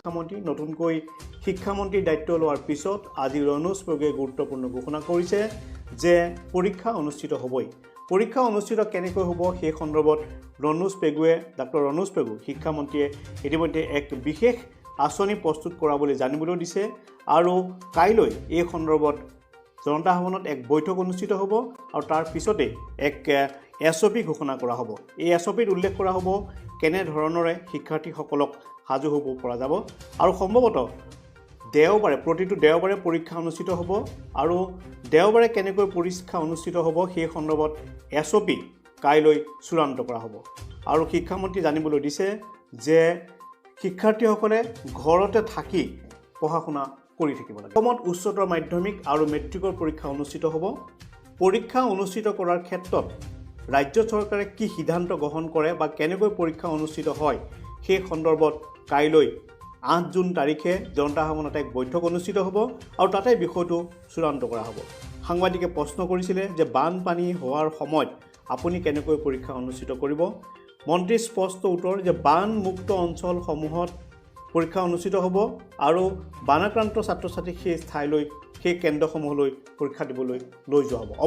শিক্ষামন্ত্ৰী নতুনকৈ শিক্ষামন্ত্ৰীৰ দায়িত্ব লোৱাৰ পিছত আজি ৰণোজ পেগুৱে গুৰুত্বপূৰ্ণ ঘোষণা কৰিছে যে পৰীক্ষা অনুষ্ঠিত হ'বই। পৰীক্ষা অনুষ্ঠিত কেনেকৈ হ'ব সেই সন্দৰ্ভত ডাক্তৰ ৰণোজ পেগু শিক্ষামন্ত্ৰীয়ে ইতিমধ্যে এক বিশেষ আঁচনি প্ৰস্তুত কৰাবলৈ জানিবলৈ দিছে আৰু কাইলৈ এই সন্দৰ্ভত জনতা ভৱনত এক বৈঠক অনুষ্ঠিত হ'ব আৰু তাৰ পিছতে এক SOP ঘোষণা কৰা হ'ব। এই SOPত উল্লেখ কৰা হ'ব কেনে ধৰণৰে শিক্ষাৰ্থীসকলক সাজু হ'ব পৰা যাব আৰু সম্ভৱতঃ প্ৰতিটো দেওবাৰে পৰীক্ষা অনুষ্ঠিত হ'ব আৰু দেওবাৰে কেনেকৈ পৰীক্ষা অনুষ্ঠিত হ'ব সেই সন্দৰ্ভত SOP কাইলৈ চূড়ান্ত কৰা হ'ব। আৰু শিক্ষামন্ত্ৰী জানিবলৈ দিছে যে শিক্ষাৰ্থীসকলে ঘৰতে থাকি পঢ়া শুনা কৰি থাকিব লাগে। অসমত উচ্চতৰ মাধ্যমিক আৰু মেট্ৰিকৰ পৰীক্ষা অনুষ্ঠিত হ'ব। পৰীক্ষা অনুষ্ঠিত কৰাৰ ক্ষেত্ৰত ৰাজ্য চৰকাৰে কি সিদ্ধান্ত গ্ৰহণ কৰে বা কেনেকৈ পৰীক্ষা অনুষ্ঠিত হয় সেই সন্দৰ্ভত কাইলৈ 8 জুন তাৰিখে জনতা ভৱনত এক বৈঠক অনুষ্ঠিত হ'ব আৰু তাতে বিষয়টো চূড়ান্ত কৰা হ'ব। সাংবাদিকে প্ৰশ্ন কৰিছিলে যে বানপানী হোৱাৰ সময়ত আপুনি কেনেকৈ পৰীক্ষা অনুষ্ঠিত কৰিব। মন্ত্ৰীৰ স্পষ্ট উত্তৰ যে বানমুক্ত অঞ্চলসমূহত পৰীক্ষা অনুষ্ঠিত হ'ব আৰু বানাক্ৰান্ত ছাত্ৰ ছাত্ৰীক সেই কেন্দ্ৰসমূহলৈ পৰীক্ষা দিবলৈ লৈ যোৱা হ'ব।